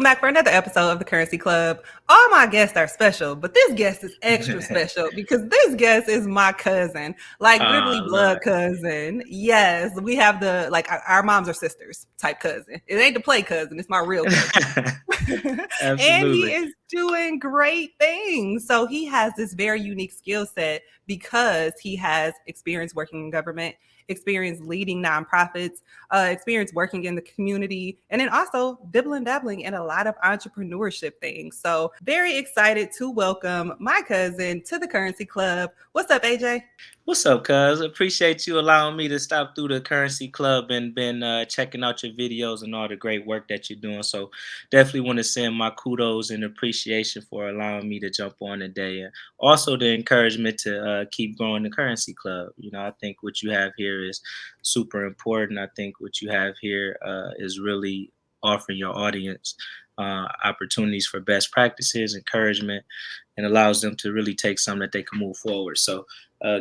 Welcome back for another episode of the Currency Club. All my guests are special, but this guest is extra special because this guest is my cousin, like literally blood cousin. Yes, we have the, like, our moms are sisters type cousin. It ain't the play cousin, it's my real cousin. And he is doing great things. So he has this very unique skill set because he has experience working in government, experience leading nonprofits, experience working in the community, and then also dabbling in a lot of entrepreneurship things. So very excited to welcome my cousin to the Currency Club. What's up, AJ? What's up, cuz? Appreciate you allowing me to stop through the Currency Club and been checking out your videos and all the great work that you're doing. So definitely want to send my kudos and appreciation for allowing me to jump on today. And also the encouragement to keep growing the Currency Club. You know, I think what you have here is super important. I think what you have here is really offering your audience opportunities for best practices, encouragement, and allows them to really take something that they can move forward. So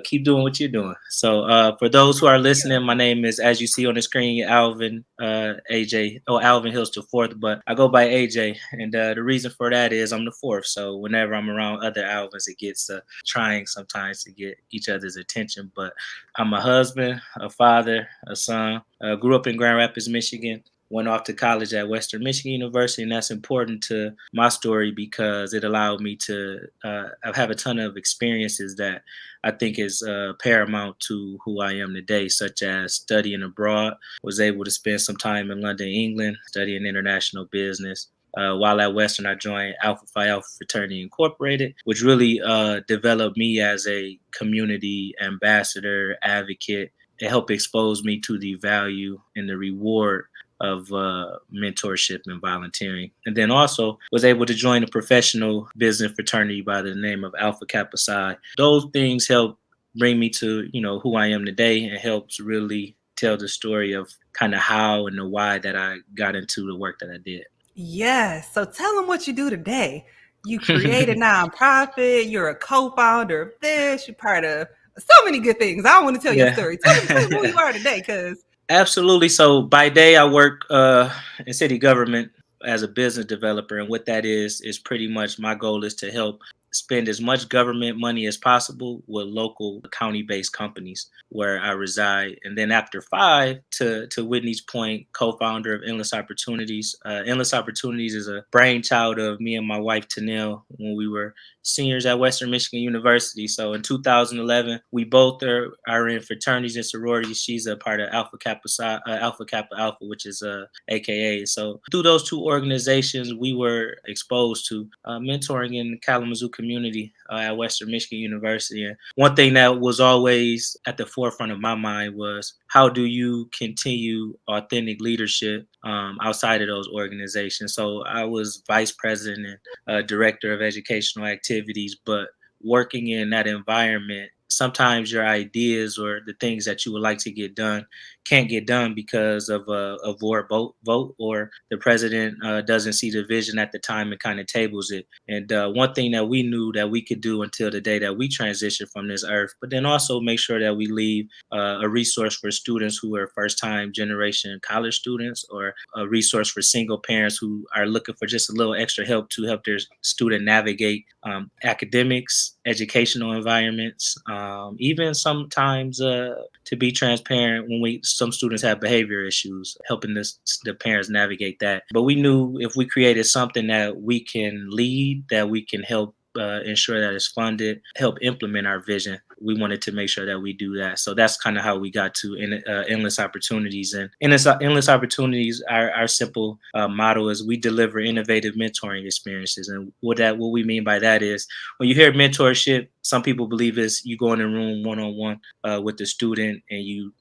keep doing what you're doing. So for those who are listening, my name is, as you see on the screen, Alvin Alvin Hills the fourth, but I go by AJ. And the reason for that is I'm the fourth. So whenever I'm around other Alvins, it gets trying sometimes to get each other's attention. But I'm a husband, a father, a son. Grew up in Grand Rapids, Michigan. Went off to college at Western Michigan University, and that's important to my story because it allowed me to have a ton of experiences that I think is paramount to who I am today, such as studying abroad. Was able to spend some time in London, England, studying international business. While at Western, I joined Alpha Phi Alpha Fraternity Incorporated, which really developed me as a community ambassador, advocate. It helped expose me to the value and the reward of mentorship and volunteering. And then also was able to join a professional business fraternity by the name of Alpha Kappa Psi. Those things help bring me to, you know, who I am today, and helps really tell the story of kind of how and the why that I got into the work that I did. Yes. So tell them what you do today. You create a nonprofit, you're a co-founder of this, you're part of so many good things. I don't want to tell your story. Tell them who you are today, because absolutely. So by day, I work in city government as a business developer. And what that is pretty much my goal is to help spend as much government money as possible with local county-based companies where I reside. And then after 5, to Whitney's point, co-founder of Endless Opportunities. Endless Opportunities is a brainchild of me and my wife, Tanil, when we were seniors at Western Michigan University. So in 2011, we both are in fraternities and sororities. She's a part of Alpha Kappa Alpha, which is AKA. So through those two organizations, we were exposed to mentoring in the Kalamazoo community at Western Michigan University. And one thing that was always at the forefront of my mind was, how do you continue authentic leadership outside of those organizations? So I was vice president and director of educational activities, but working in that environment, sometimes your ideas or the things that you would like to get done can't get done because of a vote, or the president doesn't see the vision at the time and kind of tables it. And one thing that we knew that we could do until the day that we transition from this earth, but then also make sure that we leave a resource for students who are first-time generation college students, or a resource for single parents who are looking for just a little extra help to help their student navigate academics, educational environments, even sometimes to be transparent, when some students have behavior issues, helping the parents navigate that. But we knew if we created something that we can lead, that we can help ensure that it's funded, help implement our vision, we wanted to make sure that we do that. So that's kind of how we got to Endless Opportunities. And Endless Opportunities, our simple motto is, we deliver innovative mentoring experiences. And what we mean by that is, when you hear mentorship, some people believe it's you go in a room one-on-one with the student, and you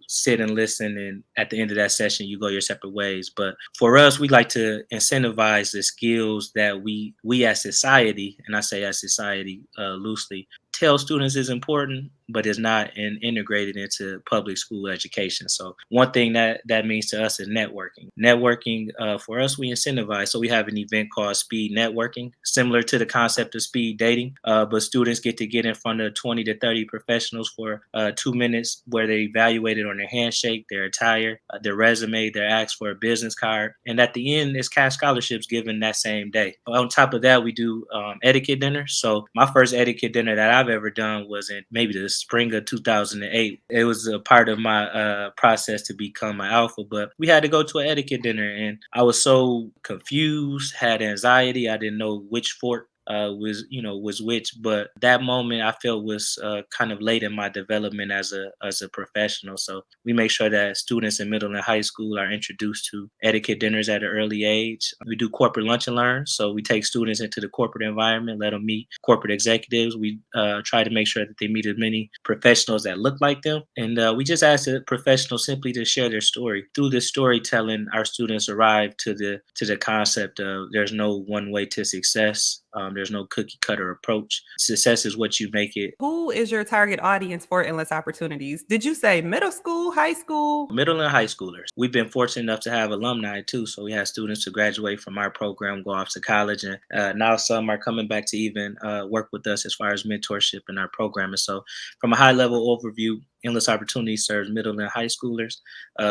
sit and listen, and at the end of that session you go your separate ways. But for us, we like to incentivize the skills that we as society, and I say as society loosely, tell students is important, but is not integrated into public school education. So one thing that means to us is networking. Networking for us, we incentivize. So we have an event called Speed Networking, similar to the concept of speed dating, but students get to get in front of 20 to 30 professionals for 2 minutes where they're evaluated on their handshake, their attire, their resume, they're asked for a business card. And at the end, it's cash scholarships given that same day. On top of that, we do etiquette dinners. So my first etiquette dinner that I've ever done was in maybe the spring of 2008. It was a part of my process to become an alpha, but we had to go to an etiquette dinner, and I was so confused, had anxiety. I didn't know which fork was which, but that moment I felt was kind of late in my development as a professional. So we make sure that students in middle and high school are introduced to etiquette dinners at an early age. We do corporate lunch and learn, so we take students into the corporate environment, let them meet corporate executives. We try to make sure that they meet as many professionals that look like them, and we just ask the professionals simply to share their story. Through this storytelling, our students arrive to the concept of there's no one way to success. There's no cookie cutter approach. Success is what you make it. Who is your target audience for Endless Opportunities? Did you say middle school, high school? Middle and high schoolers. We've been fortunate enough to have alumni too. So we have students who graduate from our program, go off to college, and now some are coming back to even work with us as far as mentorship in our program. And so, from a high level overview, Endless Opportunities serves middle and high schoolers.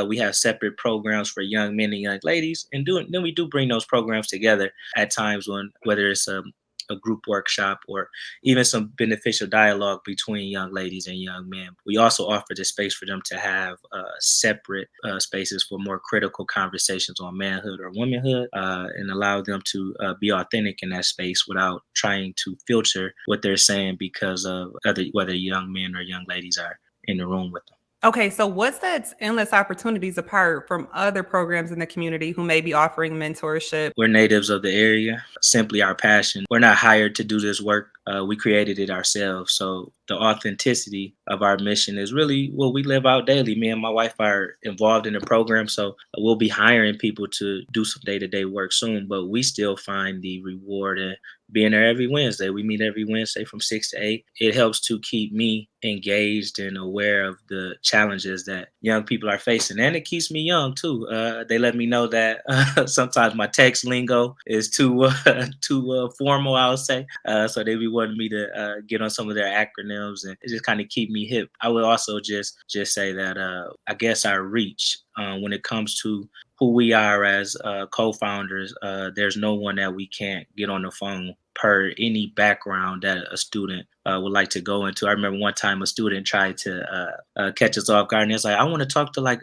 We have separate programs for young men and young ladies, and then we do bring those programs together at times when whether it's a group workshop or even some beneficial dialogue between young ladies and young men. We also offer the space for them to have separate spaces for more critical conversations on manhood or womanhood, and allow them to be authentic in that space without trying to filter what they're saying because of whether young men or young ladies are in the room with them. Okay, so what sets Endless Opportunities apart from other programs in the community who may be offering mentorship? We're natives of the area, simply our passion. We're not hired to do this work. We created it ourselves. So the authenticity of our mission is really what we live out daily. Me and my wife are involved in the program, so we'll be hiring people to do some day-to-day work soon, but we still find the reward in being there every Wednesday. We meet every Wednesday from 6 to 8. It helps to keep me engaged and aware of the challenges that young people are facing, and it keeps me young too. They let me know that sometimes my text lingo is too formal, I'll say. So they be wanting me to get on some of their acronyms, and it just kind of keep me hip. I would also just say that I guess our reach when it comes to who we are as co-founders, there's no one that we can't get on the phone per any background that a student would like to go into. I remember one time a student tried to catch us off guard, and it's like, I want to talk to like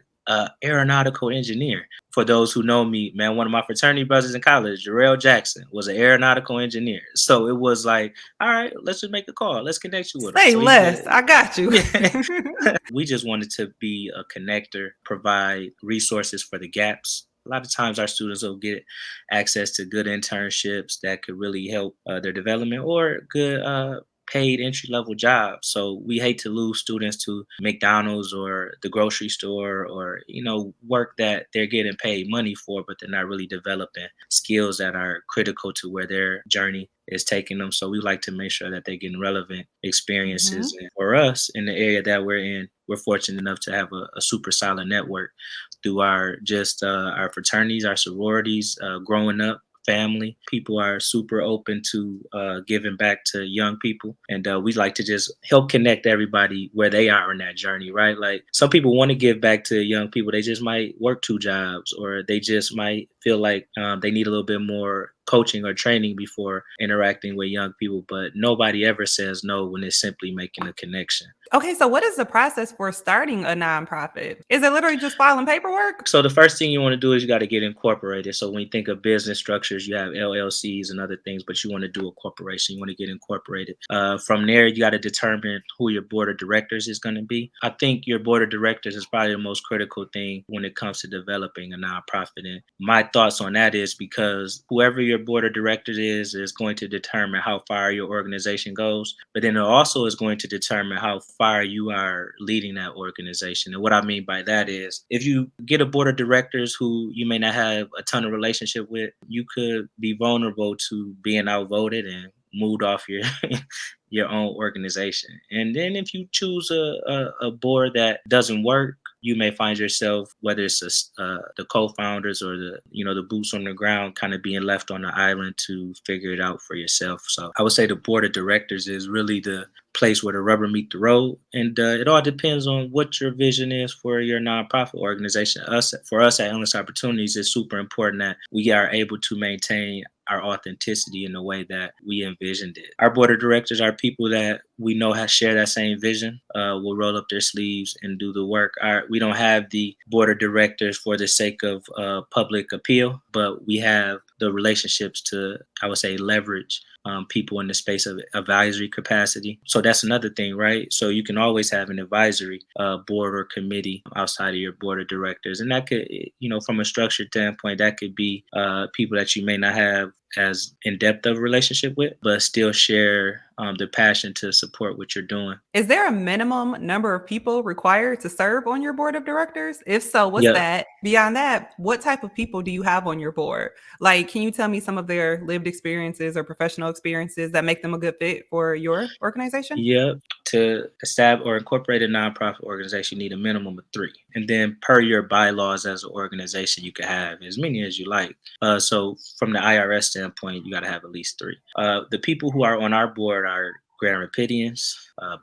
aeronautical engineer. For those who know me, man, one of my fraternity brothers in college, Jarrell Jackson, was an aeronautical engineer. So it was like, all right, let's just make a call. Let's connect you with him. Say So less. I got you. we just wanted to be a connector, provide resources for the gaps. A lot of times our students will get access to good internships that could really help their development or good paid entry level jobs. So we hate to lose students to McDonald's or the grocery store or, work that they're getting paid money for, but they're not really developing skills that are critical to where their journey is taking them. So we like to make sure that they're getting relevant experiences. And for us in the area that we're in, we're fortunate enough to have a super solid network through our fraternities, our sororities, growing up family. People are super open to giving back to young people, and we like to just help connect everybody where they are in that journey, right? Like some people want to give back to young people, they just might work 2 jobs, or they just might feel like they need a little bit more coaching or training before interacting with young people, but nobody ever says no when it's simply making a connection. Okay, so what is the process for starting a nonprofit? Is it literally just filing paperwork? So the first thing you want to do is you got to get incorporated. So when you think of business structures, you have LLCs and other things, but you want to do a corporation. You want to get incorporated. From there, you got to determine who your board of directors is going to be. I think your board of directors is probably the most critical thing when it comes to developing a nonprofit. And my thoughts on that is because whoever your board of directors is going to determine how far your organization goes, but then it also is going to determine how far you are leading that organization. And what I mean by that is if you get a board of directors who you may not have a ton of relationship with, you could be vulnerable to being outvoted and moved off your your own organization. And then if you choose a board that doesn't work, you may find yourself, whether it's the co-founders or the boots on the ground, kind of being left on the island to figure it out for yourself. So I would say the board of directors is really the place where the rubber meet the road, and it all depends on what your vision is for your nonprofit organization. For us at Endless Opportunities, it's super important that we are able to maintain our authenticity in the way that we envisioned it. Our board of directors are people that we know share that same vision. Will roll up their sleeves and do the work. We don't have the board of directors for the sake of public appeal, but we have the relationships to, I would say, leverage people in the space of advisory capacity. So that's another thing, right? So you can always have an advisory board or committee outside of your board of directors. And that could, from a structured standpoint, that could be people that you may not have as in-depth of a relationship with, but still share the passion to support what you're doing. Is there a minimum number of people required to serve on your board of directors? If so, what's Yeah. that? Beyond that, what type of people do you have on your board? Like, can you tell me some of their lived experiences or professional experiences that make them a good fit for your organization? Yeah, to establish or incorporate a nonprofit organization, you need a minimum of 3. And then per your bylaws as an organization, you can have as many as you like. So from the IRS standpoint, you got to have at least 3. The people who are on our board are Grand Rapidians,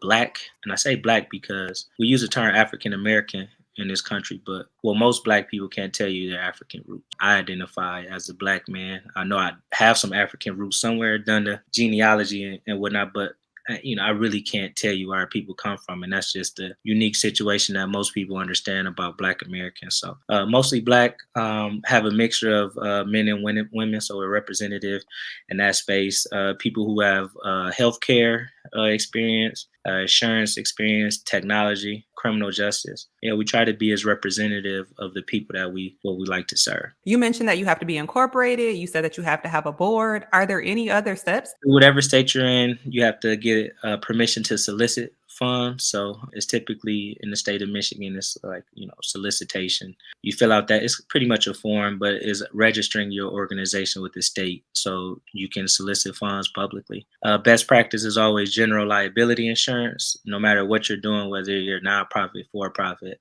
Black, and I say Black because we use the term African American in this country, but most Black people can't tell you their African roots. I identify as a Black man. I know I have some African roots somewhere, done the genealogy and whatnot, but I really can't tell you where people come from, and that's just the unique situation that most people understand about Black Americans. So mostly Black, have a mixture of men and women, so we're representative in that space. People who have healthcare experience, insurance experience, technology, criminal justice. Yeah, we try to be as representative of the people that we like to serve. You mentioned that you have to be incorporated. You said that you have to have a board. Are there any other steps? Whatever state you're in, you have to get permission to solicit funds. So it's typically in the state of Michigan, it's like, solicitation. You fill out that, it's pretty much a form, but is registering your organization with the state so you can solicit funds publicly. Best practice is always general liability insurance, no matter what you're doing, whether you're nonprofit, for-profit.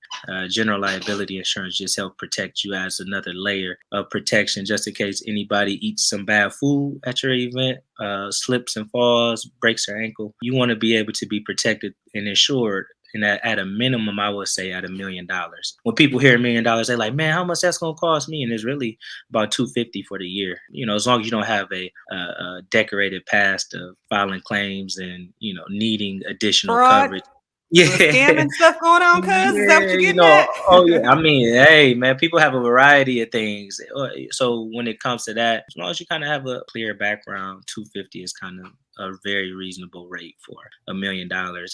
General liability insurance just help protect you as another layer of protection, just in case anybody eats some bad food at your event, slips and falls, breaks their ankle. You want to be able to be protected and insured. And at a minimum, I would say at $1 million. When people hear $1 million, they're like, "Man, how much that's gonna cost me?" And it's really about $250 for the year. As long as you don't have a decorated past of filing claims and needing additional Fraud? coverage. The Yeah, scam and stuff going on, cuz? Is that what yeah, you're getting at? oh yeah. I mean, hey, man, people have a variety of things. So when it comes to that, as long as you kind of have a clear background, 250 is kind of a very reasonable rate for $1 million.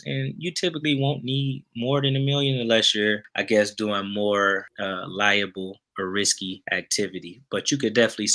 And you typically won't need more than $1 million unless you're, I guess, doing more liable or risky activity. But you could definitely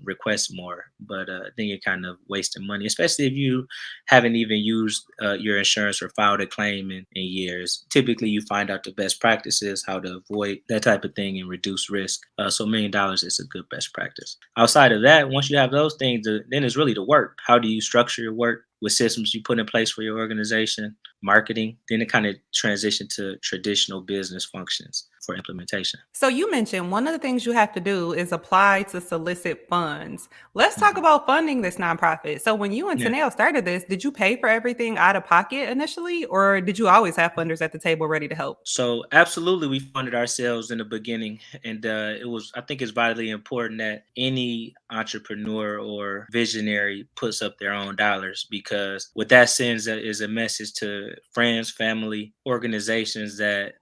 request more. But then you're kind of wasting money, especially if you haven't even used your insurance or filed a claim in years. Typically, you find out the best practices, how to avoid that type of thing and reduce risk. So $1 million is a good best practice. Outside of that, once you have those things, then it's really the work. How do you structure your work with systems you put in place for your organization, marketing? Then it kind of transition to traditional business functions for implementation. So you mentioned one of the things you have to do is apply to solicit funds. Let's talk about funding this nonprofit. So when you and Tanel started this, did you pay for everything out of pocket initially, or did you always have funders at the table ready to help? So absolutely, we funded ourselves in the beginning, and I think it's vitally important that any entrepreneur or visionary puts up their own dollars, because what that sends is a message to friends, family, organizations that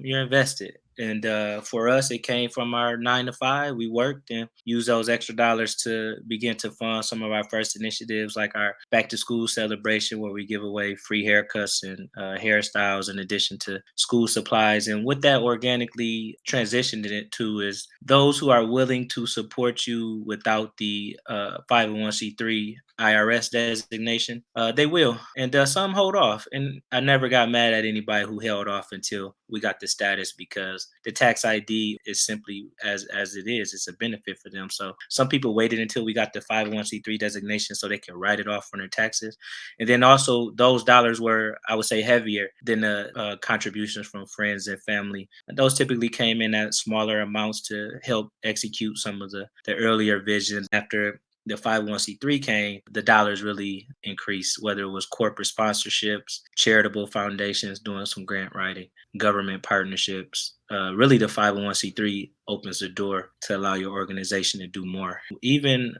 you're invested. And for us, it came from our 9 to 5. We worked and used those extra dollars to begin to fund some of our first initiatives, like our back to school celebration, where we give away free haircuts and hairstyles in addition to school supplies. And what that organically transitioned it to is those who are willing to support you without without the 501c3 IRS designation, they will. And some hold off. And I never got mad at anybody who held off until we got the status, because the tax ID is simply as it is. It's a benefit for them. So some people waited until we got the 501c3 designation so they can write it off on their taxes. And then also those dollars were, I would say, heavier than the contributions from friends and family. And those typically came in at smaller amounts to help execute some of the earlier visions. After the 501c3 came, the dollars really increased, whether it was corporate sponsorships, charitable foundations doing some grant writing, government partnerships. Really, the 501c3 opens the door to allow your organization to do more. Even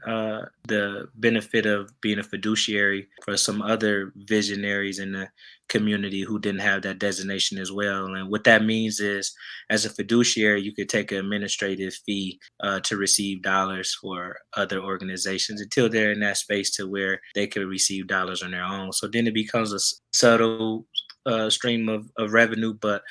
the benefit of being a fiduciary for some other visionaries in the community who didn't have that designation as well. And what that means is, as a fiduciary, you could take an administrative fee to receive dollars for other organizations until they're in that space to where they could receive dollars on their own. So then it becomes a subtle stream of revenue. But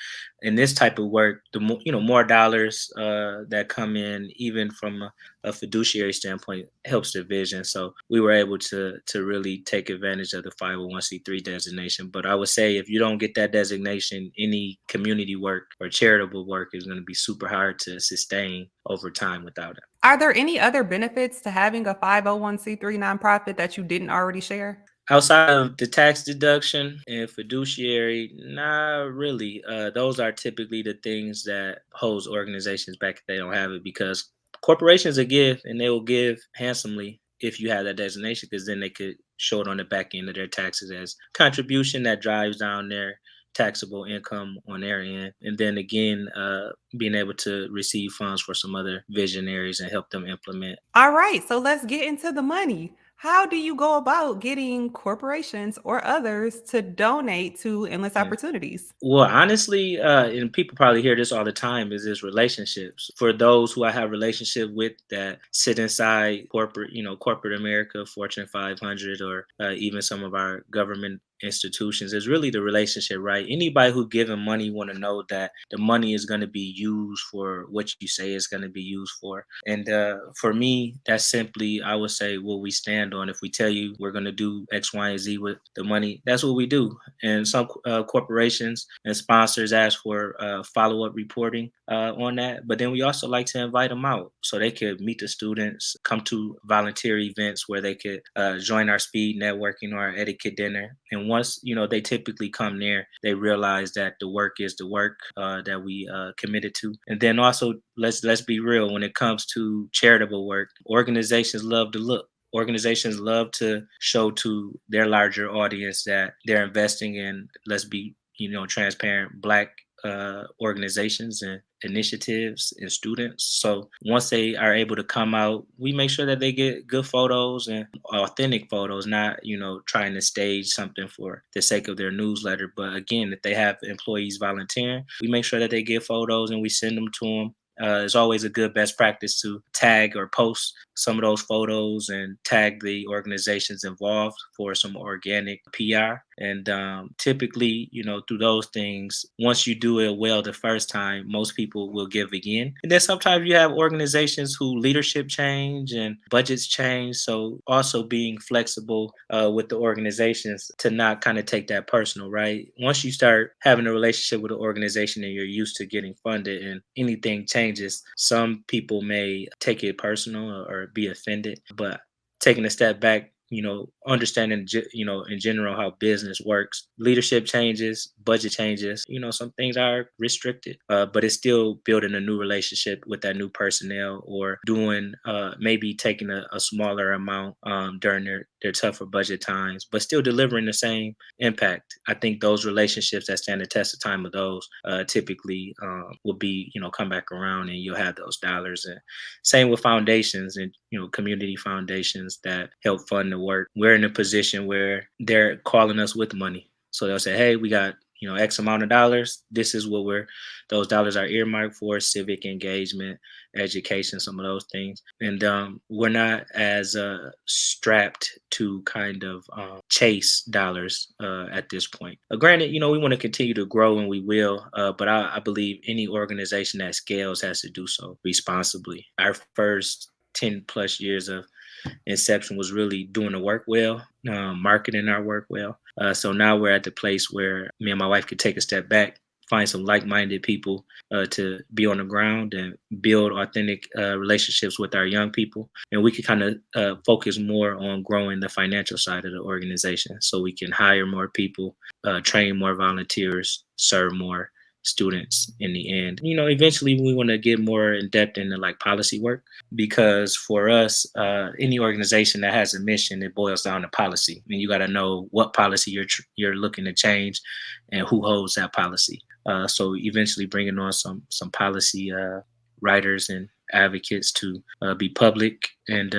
in this type of work, the more, more dollars that come in, even from a fiduciary standpoint, helps the vision. So we were able to really take advantage of the 501c3 designation. But I would say if you don't get that designation, any community work or charitable work is going to be super hard to sustain over time without it. Are there any other benefits to having a 501c3 nonprofit that you didn't already share? Outside of the tax deduction and fiduciary, not really. Those are typically the things that holds organizations back if they don't have it, because corporations will give, and they will give handsomely if you have that designation, because then they could show it on the back end of their taxes as contribution that drives down their taxable income on their end. And then again, being able to receive funds for some other visionaries and help them implement. All right, so let's get into the money. How do you go about getting corporations or others to donate to endless Yeah. opportunities? Well, honestly, and people probably hear this all the time, is relationships. For those who I have relationship with that sit inside corporate, corporate America, Fortune 500, or even some of our government institutions, is really the relationship, right? Anybody who giving money want to know that the money is going to be used for what you say it's going to be used for. And for me, that's simply, I would say, what we stand on. If we tell you we're going to do X, Y, and Z with the money, that's what we do. And some corporations and sponsors ask for follow-up reporting on that. But then we also like to invite them out so they could meet the students, come to volunteer events where they could join our speed networking or our etiquette dinner. And once, they typically come there, they realize that the work is the work that we committed to. And then also, let's be real, when it comes to charitable work, organizations love to look. Organizations love to show to their larger audience that they're investing in, let's be, transparent, Black organizations and initiatives and students. So once they are able to come out, we make sure that they get good photos and authentic photos, not, trying to stage something for the sake of their newsletter. But again, if they have employees volunteering, we make sure that they get photos and we send them to them. It's always a good best practice to tag or post some of those photos and tag the organizations involved for some organic PR. And typically, through those things, once you do it well the first time, most people will give again. And then sometimes you have organizations who leadership change and budgets change. So also being flexible with the organizations to not kind of take that personal, right? Once you start having a relationship with an organization and you're used to getting funded and anything changes, some people may take it personal or be offended. But taking a step back, understanding, in general how business works, leadership changes, budget changes, some things are restricted, but it's still building a new relationship with that new personnel, or doing, maybe taking a smaller amount during their tougher budget times, but still delivering the same impact. I think those relationships that stand the test of time of those typically will be, come back around and you'll have those dollars. And same with foundations and, community foundations that help fund the work. We're in a position where they're calling us with money. So they'll say, hey, we got, X amount of dollars. This is what those dollars are earmarked for: civic engagement, education, some of those things. And we're not as strapped to kind of chase dollars at this point. Granted, we want to continue to grow, and we will, but I believe any organization that scales has to do so responsibly. Our first 10 plus years of inception was really doing the work well, marketing our work well. So now we're at the place where me and my wife could take a step back, find some like-minded people to be on the ground and build authentic relationships with our young people. And we could kind of focus more on growing the financial side of the organization so we can hire more people, train more volunteers, serve more students in the end. Eventually we want to get more in depth into like policy work, because for us, any organization that has a mission, it boils down to policy. And you got to know what policy you're looking to change and who holds that policy. So eventually bringing on some policy writers and advocates to be public and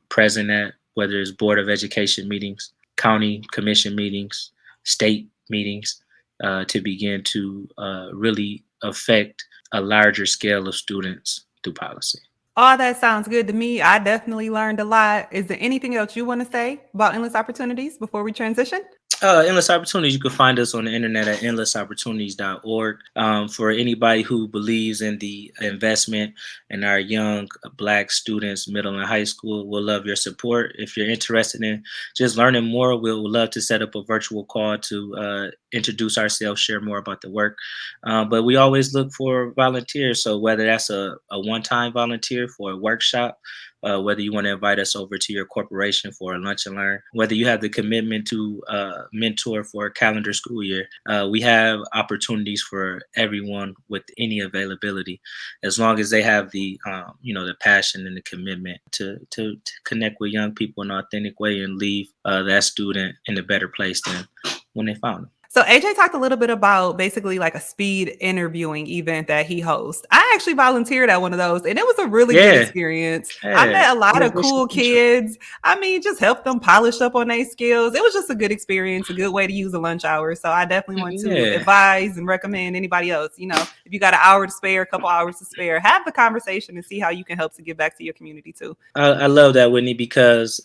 present at whether it's Board of Education meetings, county commission meetings, state meetings, to begin to really affect a larger scale of students through policy. All that sounds good to me. I definitely learned a lot. Is there anything else you want to say about Endless Opportunities before we transition? Endless Opportunities, you can find us on the internet at endlessopportunities.org. For anybody who believes in the investment in our young Black students, middle and high school, we'll love your support. If you're interested in just learning more, we'll love to set up a virtual call to introduce ourselves, share more about the work. But we always look for volunteers. So whether that's a one-time volunteer for a workshop, whether you want to invite us over to your corporation for a lunch and learn, whether you have the commitment to mentor for a calendar school year, we have opportunities for everyone with any availability, as long as they have the the passion and the commitment to connect with young people in an authentic way and leave that student in a better place than when they found them. So AJ talked a little bit about basically like a speed interviewing event that he hosts. I actually volunteered at one of those, and it was a really good experience. I met a lot of cool kids. I mean, just helped them polish up on their skills. It was just a good experience, a good way to use a lunch hour. So I definitely want to advise and recommend anybody else, if you got an hour to spare, a couple hours to spare, have the conversation and see how you can help to give back to your community too. I love that, Whitney, because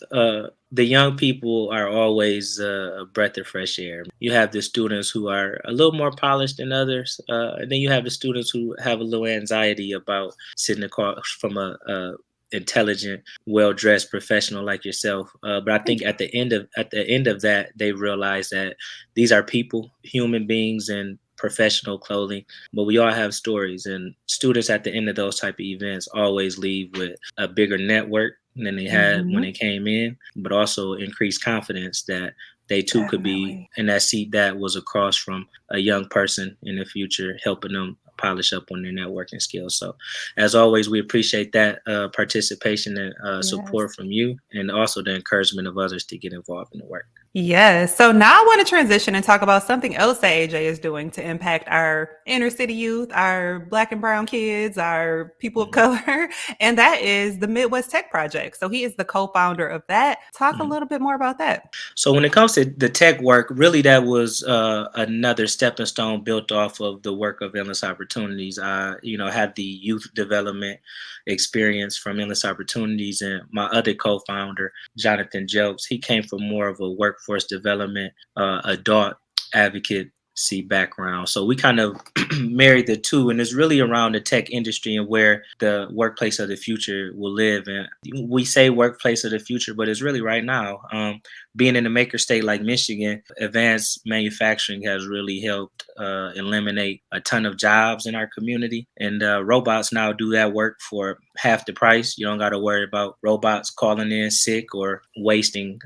the young people are always a breath of fresh air. You have the students who are a little more polished than others, and then you have the students who have a little anxiety about sitting across from a intelligent, well-dressed professional like yourself. But I think at the end of that, they realize that these are people, human beings, and professional clothing, but we all have stories, and students at the end of those type of events always leave with a bigger network than they had when they came in, but also increased confidence that they too could be in that seat that was across from a young person in the future, helping them polish up on their networking skills. So as always, we appreciate that participation and support from you, and also the encouragement of others to get involved in the work. Yes. So now I want to transition and talk about something else that AJ is doing to impact our inner city youth, our Black and brown kids, our people of color, and that is the Midwest Tech Project. So he is the co-founder of that. Talk a little bit more about that. So when it comes to the tech work, really that was another stepping stone built off of the work of Endless Opportunities. I, had the youth development experience from Endless Opportunities, and my other co-founder, Jonathan Jelks, he came from more of a workforce development, adult advocacy background. So we kind of married the two, and it's really around the tech industry and where the workplace of the future will live. And we say workplace of the future, but it's really right now. Being in a maker state like Michigan, advanced manufacturing has really helped eliminate a ton of jobs in our community. And robots now do that work for half the price. You don't got to worry about robots calling in sick or wasting,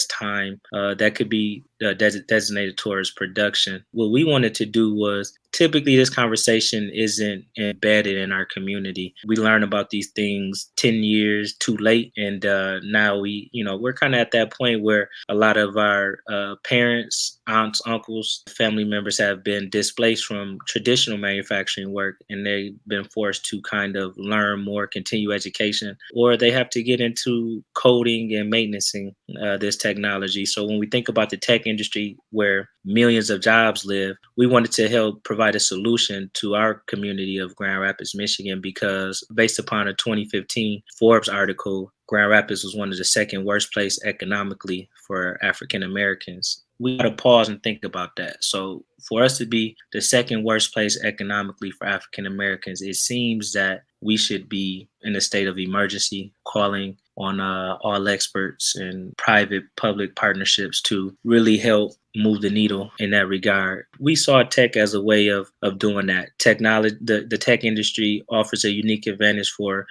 time that could be designated towards production. What we wanted to do was, typically this conversation isn't embedded in our community. We learn about these things 10 years too late. And now we're kind of at that point where a lot of our parents, aunts, uncles, family members have been displaced from traditional manufacturing work, and they've been forced to kind of learn more, continue education, or they have to get into coding and maintaining this technology. So when we think about the tech industry where millions of jobs live, we wanted to help provide a solution to our community of Grand Rapids, Michigan, because based upon a 2015 Forbes article, Grand Rapids was one of the second worst place economically for African Americans. We got to pause and think about that. So for us to be the second worst place economically for African Americans, it seems that we should be in a state of emergency, calling on all experts and private public partnerships to really help move the needle in that regard. We saw tech as a way of doing that. Technology, the tech industry offers a unique advantage for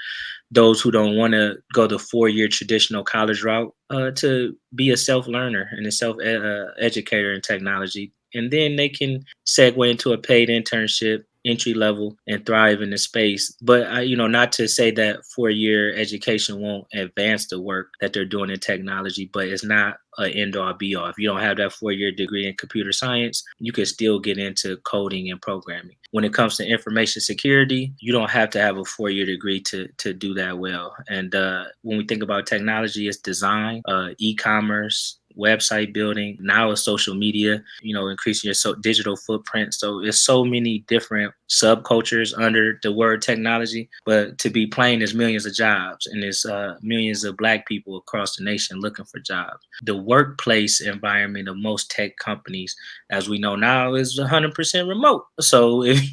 those who don't want to go the 4-year traditional college route to be a self-learner and a self-educator in technology. And then they can segue into a paid internship, entry level, and thrive in the space. But not to say that 4-year education won't advance the work that they're doing in technology, but it's not an end all be all. If you don't have that 4-year degree in computer science, you can still get into coding and programming. When it comes to information security, you don't have to have a 4-year degree to do that well. And when we think about technology, it's design, e-commerce, website building, now it's social media, increasing your digital footprint. So there's so many different subcultures under the word technology, but to be plain, there's millions of jobs, and there's millions of Black people across the nation looking for jobs. The workplace environment of most tech companies, as we know now, is 100% remote. So if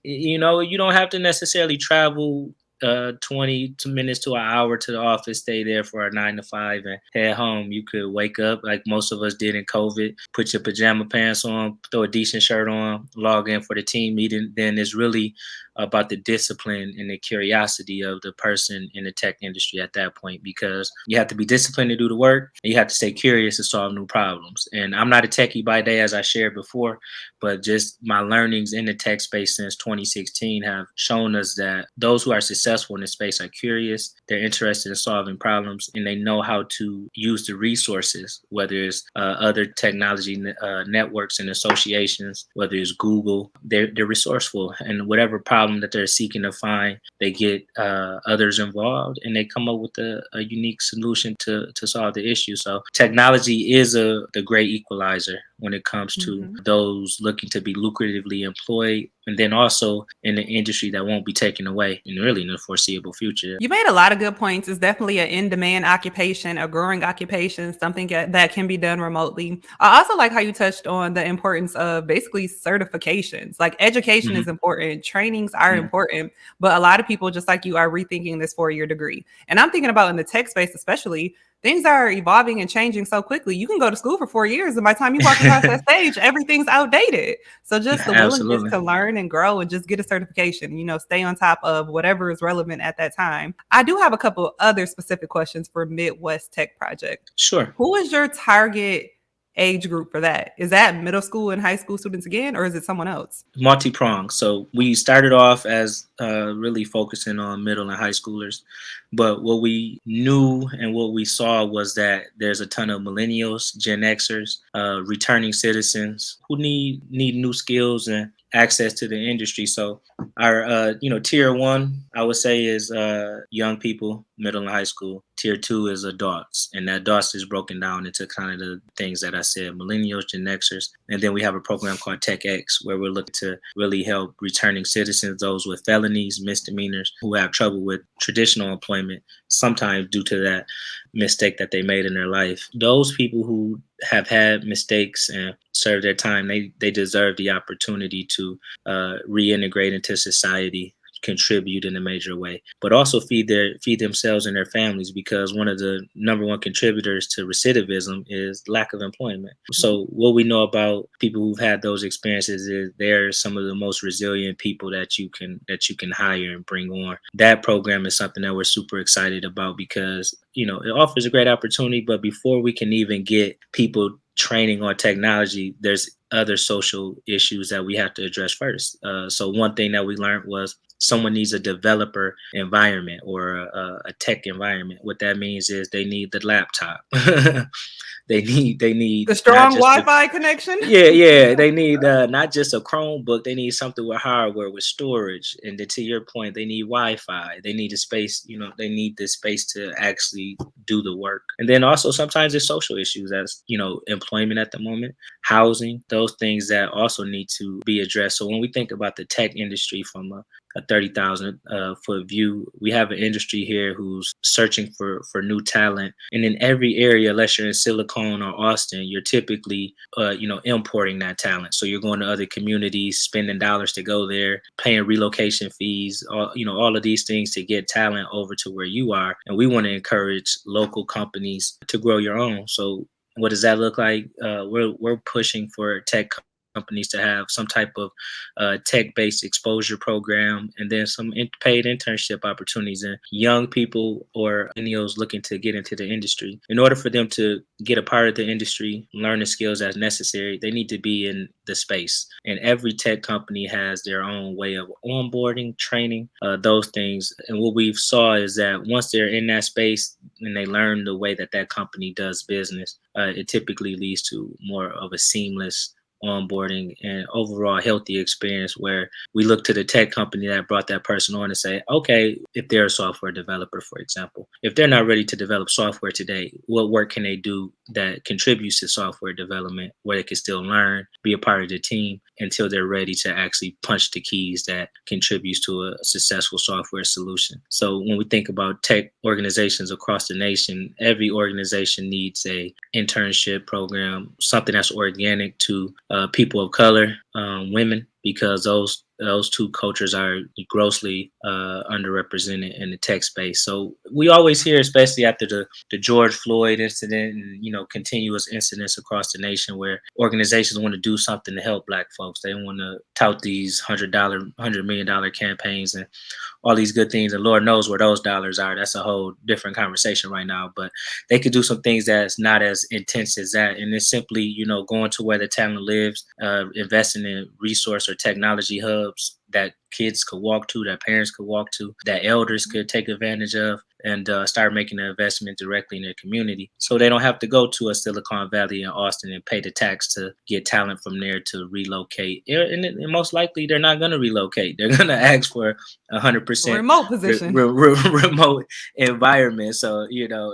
you don't have to necessarily travel 20 minutes to an hour to the office, stay there for a 9 to 5 and head home. You could wake up like most of us did in COVID, put your pajama pants on, throw a decent shirt on, log in for the team meeting. Then it's really about the discipline and the curiosity of the person in the tech industry at that point, because you have to be disciplined to do the work and you have to stay curious to solve new problems. And I'm not a techie by day, as I shared before, but just my learnings in the tech space since 2016 have shown us that those who are successful in this space are curious, they're interested in solving problems, and they know how to use the resources, whether it's other technology networks and associations, whether it's Google. They're resourceful, and whatever problem that they're seeking to find, they get others involved, and they come up with a unique solution to solve the issue. So technology is the great equalizer when it comes to those looking to be lucratively employed, and then also in the industry that won't be taken away in the foreseeable future. You made a lot of good points. It's definitely an in-demand occupation, a growing occupation, something that can be done remotely. I also like how you touched on the importance of basically certifications. Like education is important, trainings are important, but a lot of people, just like you, are rethinking this 4-year degree. And I'm thinking about in the tech space, especially, things are evolving and changing so quickly. You can go to school for 4 years, and by the time you walk across that stage, everything's outdated. So just the willingness to learn and grow and just get a certification, stay on top of whatever is relevant at that time. I do have a couple other specific questions for Midwest Tech Project. Sure. Who is your target age group for that? Is that middle school and high school students again, or is it someone else? Multi-pronged. So we started off as really focusing on middle and high schoolers, but what we knew and what we saw was that there's a ton of millennials, Gen Xers, returning citizens who need new skills and access to the industry. So our tier 1, I would say, is young people, middle and high school. Tier 2 is adults, and that adults is broken down into kind of the things that I said: millennials, Gen Xers, and then we have a program called TechX, where we're looking to really help returning citizens, those with felonies, misdemeanors, who have trouble with traditional employment, sometimes due to that mistake that they made in their life. Those people who have had mistakes and served their time, they deserve the opportunity to reintegrate into society, contribute in a major way, but also feed themselves and their families, because one of the number one contributors to recidivism is lack of employment. So what we know about people who've had those experiences is they're some of the most resilient people that you can hire and bring on. That program is something that we're super excited about, because it offers a great opportunity, but before we can even get people training on technology, there's other social issues that we have to address first. So one thing that we learned was someone needs a developer environment or a tech environment. What that means is they need the laptop. They need the strong Wi-Fi connection. Yeah. They need not just a Chromebook. They need something with hardware, with storage. And then, to your point, they need Wi-Fi. They need a space. They need the space to actually do the work. And then also sometimes there's social issues, as employment at the moment, housing, those things that also need to be addressed. So when we think about the tech industry from a a 30,000 foot view. We have an industry here who's searching for new talent, and in every area, unless you're in Silicon or Austin, you're typically importing that talent. So you're going to other communities, spending dollars to go there, paying relocation fees, all of these things to get talent over to where you are. And we want to encourage local companies to grow your own. So what does that look like? We're pushing for tech companies to have some type of tech-based exposure program, and then some paid internship opportunities, and young people or millennials looking to get into the industry. In order for them to get a part of the industry, learn the skills as necessary, they need to be in the space. And every tech company has their own way of onboarding, training, those things. And what we've saw is that once they're in that space and they learn the way that that company does business, it typically leads to more of a seamless onboarding and overall healthy experience, where we look to the tech company that brought that person on and say, okay, if they're a software developer, for example, if they're not ready to develop software today, what work can they do that contributes to software development, where they can still learn, be a part of the team until they're ready to actually punch the keys that contributes to a successful software solution. So when we think about tech organizations across the nation, every organization needs a internship program, something that's organic to people of color, women, because those two cultures are grossly underrepresented in the tech space. So we always hear, especially after the George Floyd incident and continuous incidents across the nation, where organizations want to do something to help Black folks. They want to tout these $100 million campaigns and all these good things, and Lord knows where those dollars are. That's a whole different conversation right now. But they could do some things that's not as intense as that, and it's simply going to where the talent lives, investing in resource or technology hubs that kids could walk to, that parents could walk to, that elders could take advantage of, and start making an investment directly in their community, so they don't have to go to a Silicon Valley in Austin and pay the tax to get talent from there to relocate. And most likely they're not going to relocate. They're going to ask for 100% remote position, remote environment. So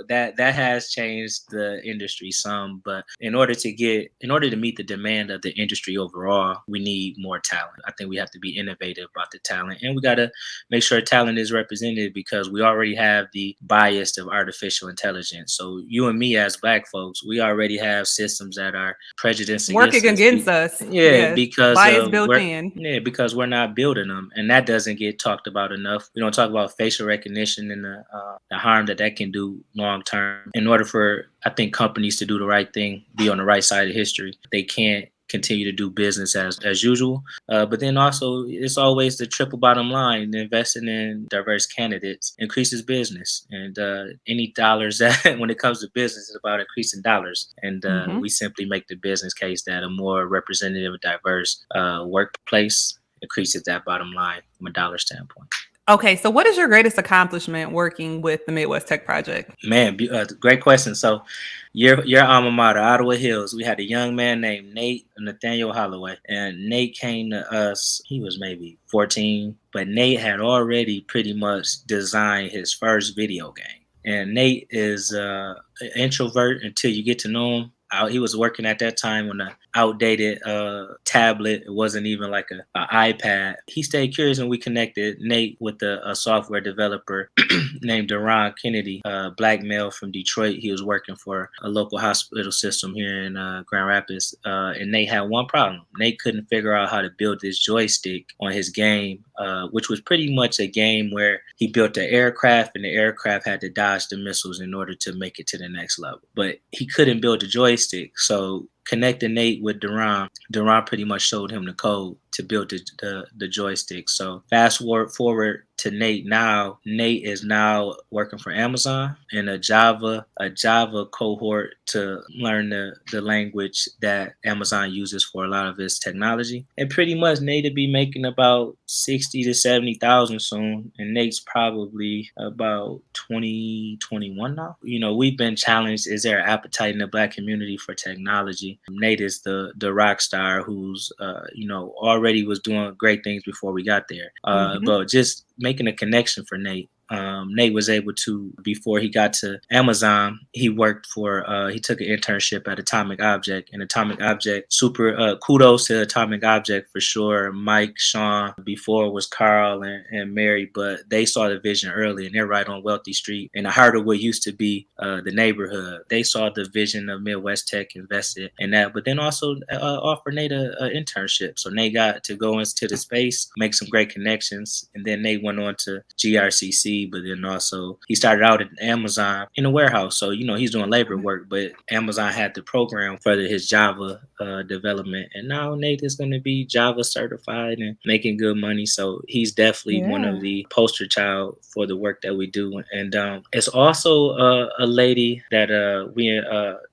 that has changed the industry some, but in order to meet the demand of the industry overall, we need more talent. I think we have to be innovative about the talent, and we got to make sure talent is represented, because we already have the bias of artificial intelligence. So you and me as Black folks, we already have systems that are prejudiced working against us. Yeah, because bias built in. Yeah, because we're not building them, and that doesn't get talked about enough. We don't talk about facial recognition and the harm that can do long term. In order for, I think, companies to do the right thing, be on the right side of history, they can't continue to do business as usual. But then also, it's always the triple bottom line: investing in diverse candidates increases business, and any dollars that when it comes to business is about increasing dollars. And we simply make the business case that a more representative, diverse workplace increases that bottom line from a dollar standpoint. Okay, so what is your greatest accomplishment working with the Midwest Tech Project? Man, great question. So your alma mater, Alvin Hills, we had a young man named Nate Nathaniel Holloway, and Nate came to us, he was maybe 14, but Nate had already pretty much designed his first video game. And Nate is an introvert until you get to know him. He was working at that time on an outdated tablet. It wasn't even like an iPad. He stayed curious, and we connected Nate with a software developer named Deron Kennedy, a Black male from Detroit. He was working for a local hospital system here in Grand Rapids. And Nate had one problem. Nate couldn't figure out how to build this joystick on his game, which was pretty much a game where he built an aircraft, and the aircraft had to dodge the missiles in order to make it to the next level. But he couldn't build a joystick. So connecting Nate with Deron pretty much showed him the code to build the joystick. So fast forward to Nate now. Nate is now working for Amazon in a Java cohort to learn the language that Amazon uses for a lot of its technology. And pretty much Nate will be making about 60 to 70,000 soon, and Nate's probably about 20, 21 now. We've been challenged. Is there an appetite in the Black community for technology? Nate is the rock star who's already was doing great things before we got there. But just making a connection for Nate Nate was able to, before he got to Amazon, he worked for, he took an internship at Atomic Object. And Atomic Object, super kudos to Atomic Object for sure. Mike, Sean, before was Carl and Mary, but they saw the vision early, and they're right on Wealthy Street in the heart of what used to be the neighborhood. They saw the vision of Midwest Tech, invested in that, but then also offered Nate an internship. So Nate got to go into the space, make some great connections, and then Nate went on to GRCC, but then also he started out at Amazon in a warehouse. So, he's doing labor work, but Amazon had the program for his Java development. And now Nate is going to be Java certified and making good money. So he's definitely one of the poster child for the work that we do. And it's also a lady that we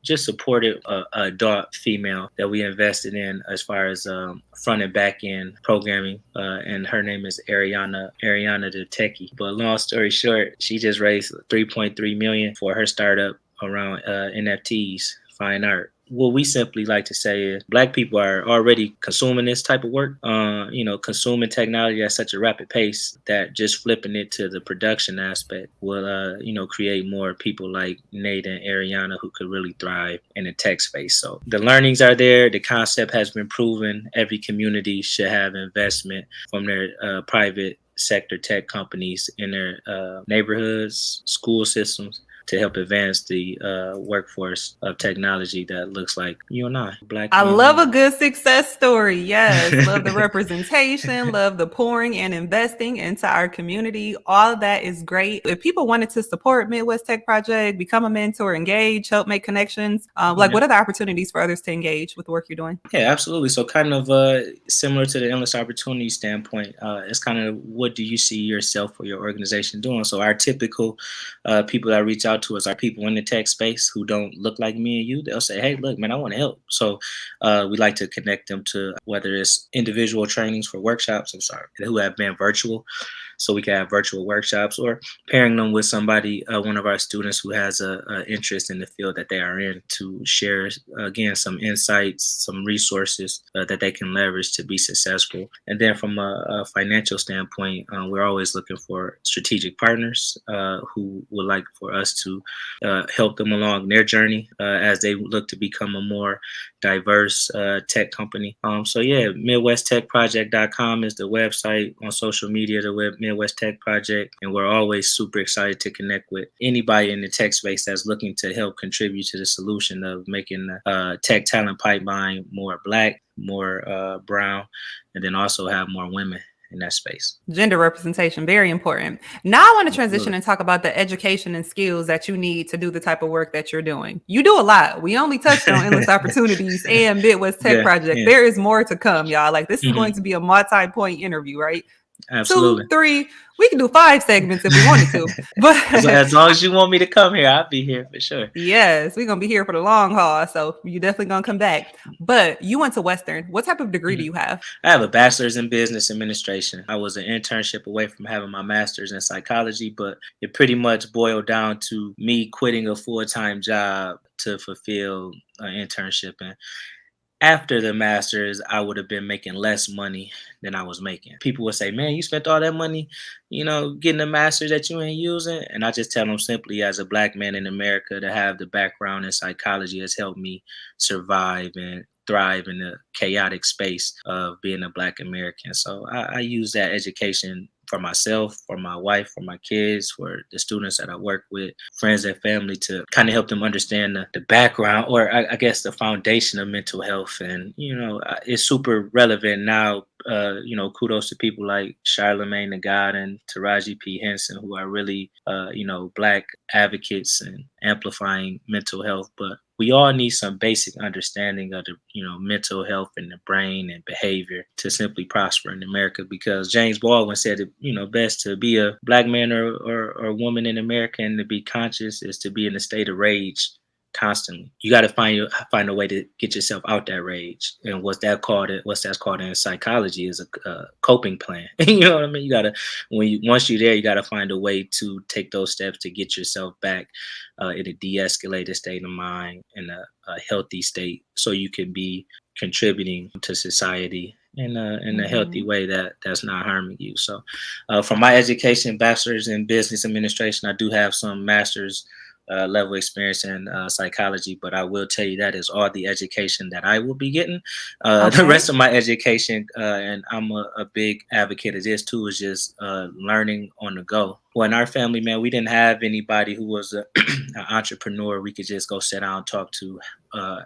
just supported, a adult female that we invested in as far as front and back end programming, and her name is Ariana the techie. But long story short, she just raised 3.3 million for her startup around NFTs, fine art. What we simply like to say is Black people are already consuming this type of work, consuming technology at such a rapid pace that just flipping it to the production aspect will, create more people like Nate and Ariana who could really thrive in the tech space. So the learnings are there. The concept has been proven. Every community should have investment from their private sector tech companies in their neighborhoods, school systems, to help advance the workforce of technology that looks like you and I, Black. I love a good success story. Yes. Love the representation, love the pouring and investing into our community. All of that is great. If people wanted to support Midwest Tech Project, become a mentor, engage, help make connections, what are the opportunities for others to engage with the work you're doing? Yeah, absolutely. So kind of similar to the endless opportunity standpoint, it's kind of what do you see yourself or your organization doing? So our typical people that reach out to us are people in the tech space who don't look like me and you. They'll say, hey, look, man, I want to help. So we like to connect them to whether it's individual trainings for workshops, who have been virtual. So we can have virtual workshops, or pairing them with somebody, one of our students who has a interest in the field that they are in, to share, again, some insights, some resources that they can leverage to be successful. And then from a financial standpoint, we're always looking for strategic partners who would like for us to help them along their journey as they look to become a more diverse tech company. So yeah, MidwestTechProject.com is the website. On social media, the web Midwest Tech Project, and we're always super excited to connect with anybody in the tech space that's looking to help contribute to the solution of making the tech talent pipeline more Black, more brown, and then also have more women in that space. Gender representation, very important. Now I want to transition and talk about the education and skills that you need to do the type of work that you're doing. You do a lot. We only touched on endless opportunities and Midwest Tech Project. Yeah. There is more to come, y'all. Like, this is going to be a multi-point interview, right? Absolutely. 2, 3. We can do 5 segments if we wanted to. But as long as you want me to come here, I'll be here for sure. Yes, we're gonna be here for the long haul. So you're definitely gonna come back. But you went to Western. What type of degree do you have? I have a bachelor's in business administration. I was an internship away from having my master's in psychology, but it pretty much boiled down to me quitting a full-time job to fulfill an internship. And after the master's, I would have been making less money than I was making. People would say, man, you spent all that money, getting a master's that you ain't using. And I just tell them simply, as a Black man in America, to have the background in psychology has helped me survive and thrive in the chaotic space of being a Black American. So I use that education for myself, for my wife, for my kids, for the students that I work with, friends and family, to kind of help them understand the background, or I guess the foundation of mental health. And, it's super relevant now. Kudos to people like Charlemagne the God and Taraji P. Henson, who are really, Black advocates and amplifying mental health. But we all need some basic understanding of the, mental health and the brain and behavior to simply prosper in America. Because James Baldwin said it, best to be a Black man or woman in America and to be conscious is to be in a state of rage constantly. You got to find a way to get yourself out that rage. And what's that's called in psychology is a coping plan. You know what I mean? You got to, once you're there, you got to find a way to take those steps to get yourself back in a de-escalated state of mind, in a healthy state, so you can be contributing to society in a healthy way that's not harming you. So, from my education, bachelor's in business administration, I do have some master's level experience in psychology, but I will tell you that is all the education that I will be getting. The Okay. rest of my education, and I'm a big advocate of this too, is just learning on the go. Well, in our family, man, we didn't have anybody who was an entrepreneur we could just go sit down and talk to,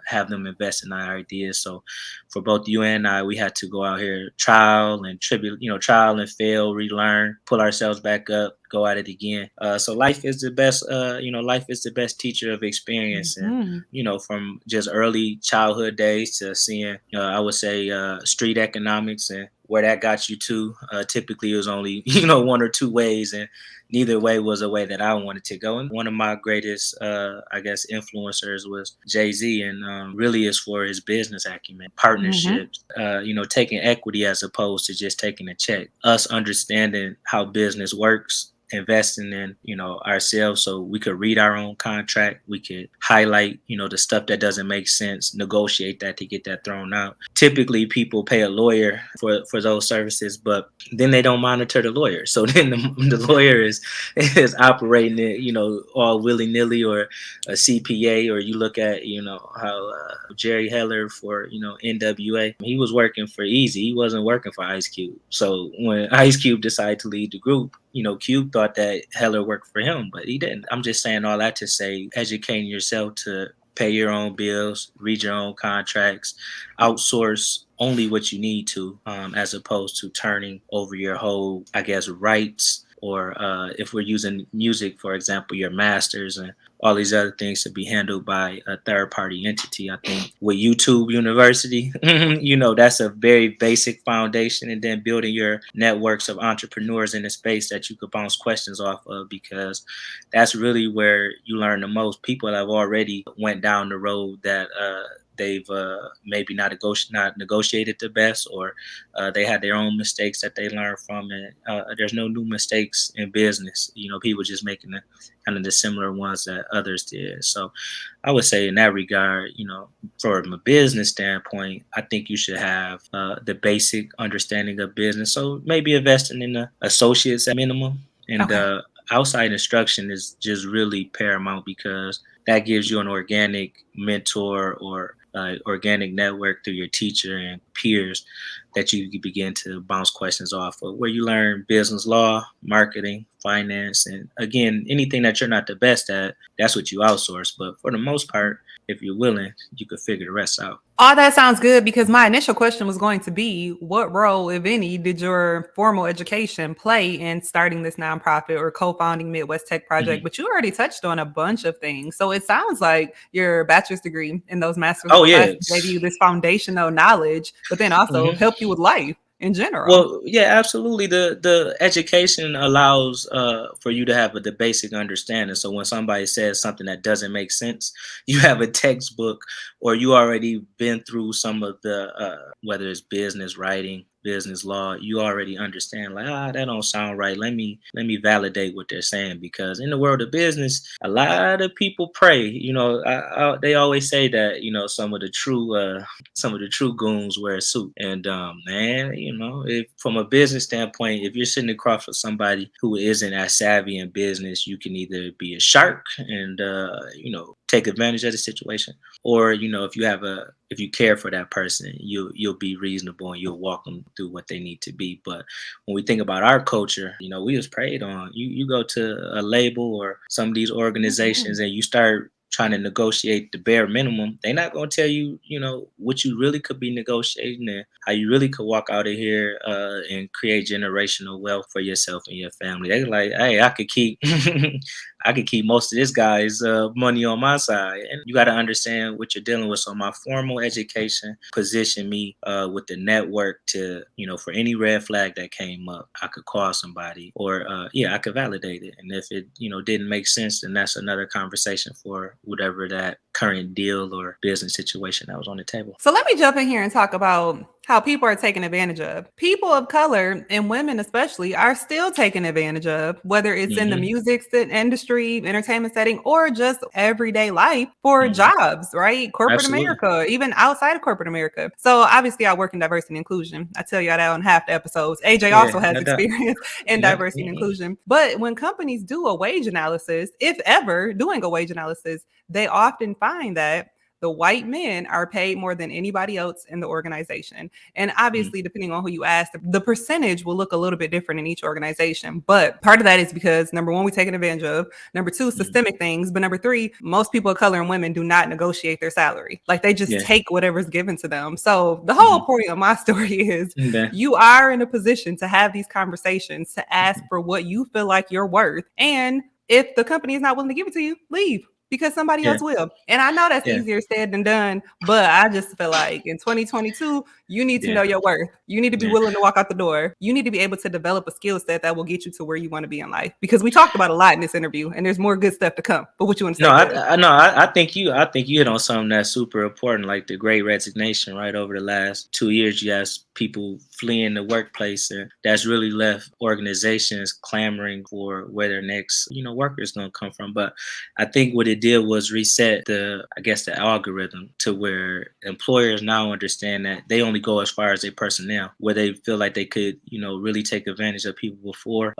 have them invest in our ideas. So for both you and I, we had to go out here, trial and tribute, trial and fail, relearn, pull ourselves back up, go at it again. So life is the best, life is the best teacher of experience. And, Hmm. from just early childhood days to seeing, I would say, street economics and where that got you to. Typically, it was only, one or two ways. And neither way was a way that I wanted to go. And one of my greatest, I guess, influencers was Jay-Z, and really is for his business acumen, Hmm. partnerships, taking equity as opposed to just taking a check. Us understanding how business works, investing in ourselves so we could read our own contract, we could highlight the stuff that doesn't make sense, negotiate that to get that thrown out. Typically people pay a lawyer for those services, but then they don't monitor the lawyer, so then the lawyer is operating it all willy-nilly, or a CPA. Or you look at how Jerry Heller for NWA, he was working for Easy, he wasn't working for Ice Cube. So when Ice Cube decided to lead the group, Cube thought that Heller worked for him, but he didn't. I'm just saying all that to say, educating yourself to pay your own bills, read your own contracts, outsource only what you need to, as opposed to turning over your whole, I guess, rights, or if we're using music, for example, your masters and all these other things to be handled by a third party entity. I think with YouTube University, that's a very basic foundation, and then building your networks of entrepreneurs in a space that you could bounce questions off of, because that's really where you learn the most. People have already went down the road that they've maybe not negotiated the best, or they had their own mistakes that they learned from. And there's no new mistakes in business. People just making the kind of the similar ones that others did. So I would say in that regard, from a business standpoint, I think you should have the basic understanding of business. So maybe investing in the associates at minimum, and Okay. outside instruction is just really paramount, because that gives you an organic mentor, or organic network through your teacher and peers that you can begin to bounce questions off of, where you learn business law, marketing, finance, and again, anything that you're not the best at, that's what you outsource. But for the most part, if you're willing, you could figure the rest out. All that sounds good, because my initial question was going to be, what role, if any, did your formal education play in starting this nonprofit or co-founding Midwest Tech Project? Mhm. But you already touched on a bunch of things. So it sounds like your bachelor's degree and those master's Oh classes yeah. gave you this foundational knowledge, but then also Mhm. helped you with life in general. Well, yeah, absolutely. The education allows for you to have the basic understanding. So when somebody says something that doesn't make sense, you have a textbook, or you already been through some of the whether it's business writing, business law. You already understand, like, that don't sound right. Let me validate what they're saying, because in the world of business, a lot of people pray. They always say that some of the true goons wear a suit. And man, if from a business standpoint, if you're sitting across from somebody who isn't as savvy in business, you can either be a shark and take advantage of the situation, or if you care for that person, you'll be reasonable and you'll walk them through what they need to be. But when we think about our culture, we was preyed on. You go to a label or some of these Mhm. organizations, and you start trying to negotiate the bare minimum. They're not going to tell you, what you really could be negotiating, and how you really could walk out of here and create generational wealth for yourself and your family. They're like, hey, I could keep, I could keep most of this guy's money on my side. And you got to understand what you're dealing with. So my formal education positioned me with the network to, for any red flag that came up, I could call somebody, or I could validate it. And if it, didn't make sense, then that's another conversation for whatever that current deal or business situation that was on the table. So let me jump in here and talk about how people are taken advantage of. People of color and women especially are still taken advantage of, whether it's in the Mm-hmm. music industry, entertainment setting, or just everyday life for Mm-hmm. jobs, right? Corporate Absolutely. America, even outside of corporate America. So obviously I work in diversity and inclusion. I tell y'all that on half the episodes. AJ Yeah, also has no doubt. experience in Yeah. diversity and Mm-hmm. inclusion. But when companies do a wage analysis, if ever doing a wage analysis, they often find that the white men are paid more than anybody else in the organization. And obviously, depending on who you ask, the percentage will look a little bit different in each organization. But part of that is because number one, we taken advantage of. Number two, Mm-hmm. systemic things. But number three, most people of color and women do not negotiate their salary. Like they just Yeah. take whatever's given to them. So the whole Mm-hmm. point of my story is Yeah. you are in a position to have these conversations, to ask for what you feel like you're worth. And if the company is not willing to give it to you, leave because somebody Yeah. else will. And I know that's Yeah. easier said than done, but I just feel like in 2022, you need to Yeah. know your worth. You need to be Yeah. willing to walk out the door. You need to be able to develop a skill set that will get you to where you want to be in life. Because we talked about a lot in this interview, and there's more good stuff to come. But what you want to No, say, cuz? I think you hit on something that's super important, like the Great Resignation. Right, over the last 2 years, you have people fleeing the workplace, and that's really left organizations clamoring for where their next, workers gonna come from. But I think what it did was reset the algorithm to where employers now understand that they only go as far as their personnel, where they feel like they could, really take advantage of people before.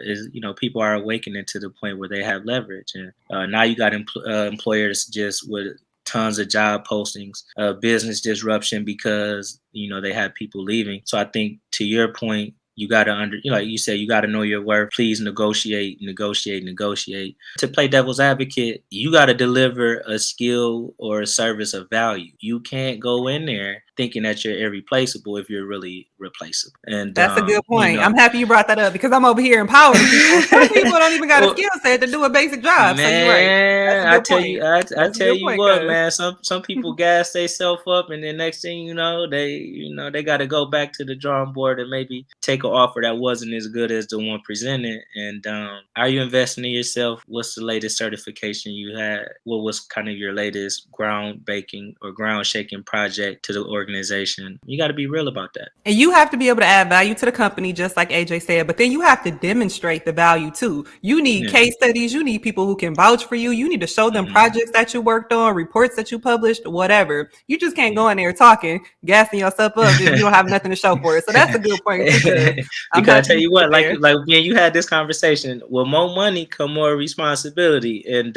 Is people are awakening to the point where they have leverage, and now you got employers just with tons of job postings, business disruption because they have people leaving. So I think to your point, you got to like you said, you got to know your worth. Please negotiate, negotiate, negotiate. To play devil's advocate, you got to deliver a skill or a service of value. You can't go in there thinking that you're irreplaceable if you're really replaceable. And That's a good point. I'm happy you brought that up because I'm over here empowering people. Some people don't even got a well, skill set to do a basic job. So you're right. That's man, a good point. I That's a tell good you point, what, cuz. man. Some people gas themselves up, and then next thing they got to go back to the drawing board and maybe take an offer that wasn't as good as the one presented. And are you investing in yourself? What's the latest certification you had? What was kind of your latest ground shaking project to the organization? You got to be real about that. And you have to be able to add value to the company, just like AJ said, but then you have to demonstrate the value too. You need Yeah. case studies. You need people who can vouch for you. You need to show them projects that you worked on, reports that you published, whatever. You just can't go in there talking, gassing yourself up if you don't have nothing to show for it. So that's a good point too, cuz. I'm Because I happy tell you you put it what, like there. when you had this conversation, with more money come more responsibility, and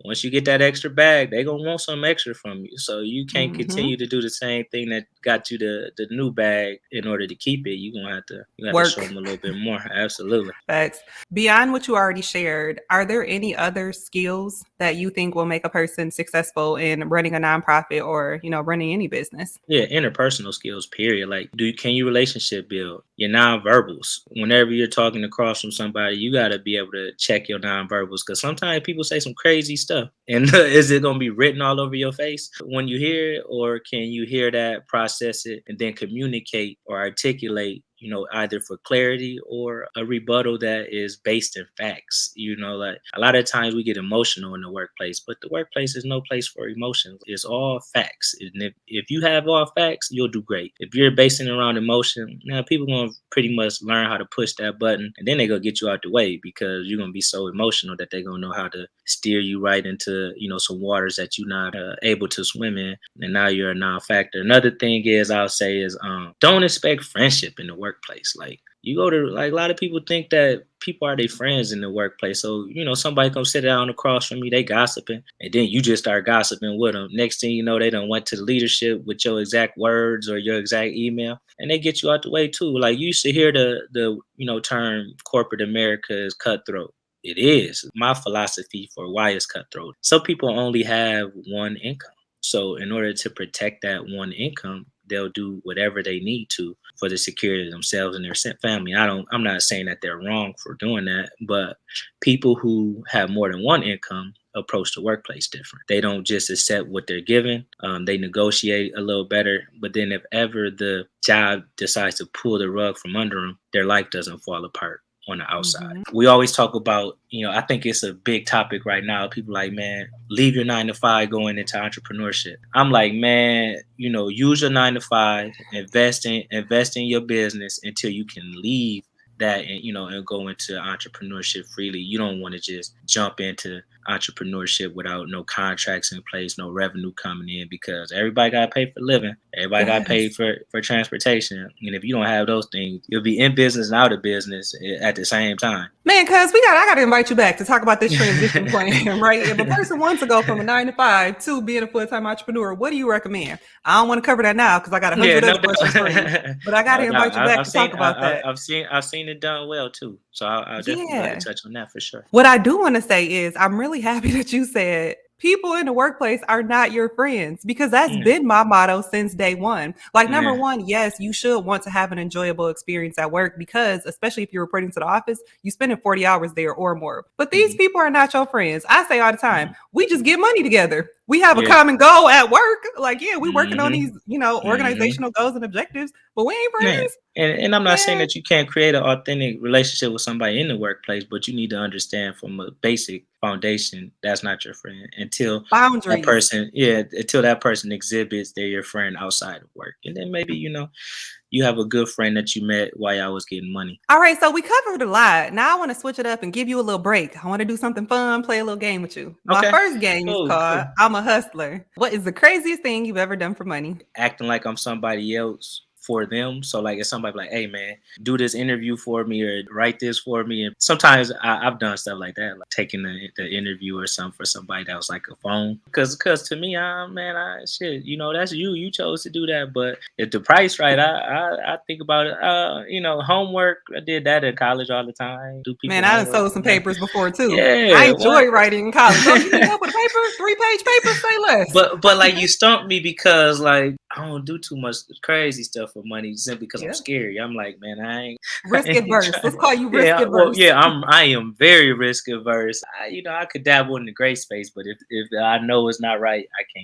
once you get that extra bag, they gonna want some extra from you. So you can't Mm-hmm. continue to do the same thing that got you the new bag in order to keep it. You got to show Work. them a little bit more. Absolutely. Facts. Beyond what you already shared, are there any other skills that you think will make a person successful in running a nonprofit or, running any business? Yeah, interpersonal skills, period. Like, can you relationship build your nonverbals? Whenever you're talking across from somebody, you got to be able to check your nonverbals because sometimes people say some crazy stuff. And is it going to be written all over your face when you hear it, or can you hear that, process it, and then communicate or articulate? Either for clarity or a rebuttal that is based in facts. Like a lot of times we get emotional in the workplace, but the workplace is no place for emotions. It's all facts. And if you have all facts, you'll do great. If you're basing it around emotion, now people going to pretty much learn how to push that button, and then they're going to get you out the way because you're going to be so emotional that they're going to know how to steer you right into, some waters that you're not able to swim in. And now you're a non-factor. Another thing is I'll say is don't expect friendship in the workplace. Like you go to like a lot of people think that people are their friends in the workplace. So, somebody come sit down across from you, they gossiping, and then you just start gossiping with them. Next thing you know, they done went to the leadership with your exact words or your exact email, and they get you out the way too. Like you used to hear the term corporate America is cutthroat. It is. My philosophy for why it's cutthroat. Some people only have one income. So in order to protect that one income, they'll do whatever they need to for the security of themselves and their family. I'm not saying that they're wrong for doing that, but people who have more than one income approach the workplace different. They don't just accept what they're given. They negotiate a little better, but then if ever the job decides to pull the rug from under them, their life doesn't fall apart on the outside. Mhm. We always talk about, I think it's a big topic right now. People like, man, leave your 9 to 5 going into entrepreneurship. I'm like, man, use your 9 to 5, invest in your business until you can leave that and go into entrepreneurship freely. You don't want to just jump into entrepreneurship without no contracts in place, no revenue coming in, because everybody got to pay for living. Everybody got to pay Yes. for transportation. And if you don't have those things, you'll be in business and out of business at the same time. Man, cuz I gotta invite you back to talk about this transition plan, right? If a person wants to go from a 9 to 5 to being a full-time entrepreneur, what do you recommend? I don't want to cover that now because I got 100 No other questions for you. doubt. But I gotta invite you back I've to talk seen about that. I've seen it done well too. So I'll definitely be glad Yeah. to touch on that for sure. What I do want to say is I'm really happy that you said people in the workplace are not your friends, because that's Mm, been my motto since day one. Like, number yeah. one, yes, you should want to have an enjoyable experience at work, because especially if you're reporting to the office, you spending 40 hours there or more. But these Mhm, people are not your friends. I say all the time, mhm. we just get money together. We have a Yeah. common goal at work. Like, yeah, we working on Mhm, these, mhm. organizational goals and objectives, but we ain't Yeah. friends. And I'm not saying Man, that you can't create an authentic relationship with somebody in the workplace, but you need to understand from a basic foundation that's not your friend until boundaries. until that person exhibits they're your friend outside of work. And then maybe, you have a good friend that you met while y'all was getting money. All right, so we covered a lot. Now I want to switch it up and give you a little break. I want to do something fun, play a little game with you. My Okay. first game is called Cool. I'm a Hustler. What is the craziest thing you've ever done for money? Acting like I'm somebody else for them. So like if somebody like, hey man, do this interview for me or write this for me. And sometimes I've done stuff like that, like taking the interview or something for somebody that was like a phone. Cause to me, shit, that's you. You chose to do that. But if the price right, I think about it. Homework. I did that in college all the time. Do people Man, I done homework. sold some papers before too. I Yeah, what? enjoy writing in college. Oh, you need help with a paper? 3-page paper? Say less. But like you stumped me because like I don't do too much crazy stuff for money simply because I'm Yeah. scary. I'm like, man, I ain't, I Risk ain't adverse. trying. Let's call you risk Yeah, well, adverse. yeah, I am very risk averse. I could dabble in the gray space, but if I know it's not right, I can't.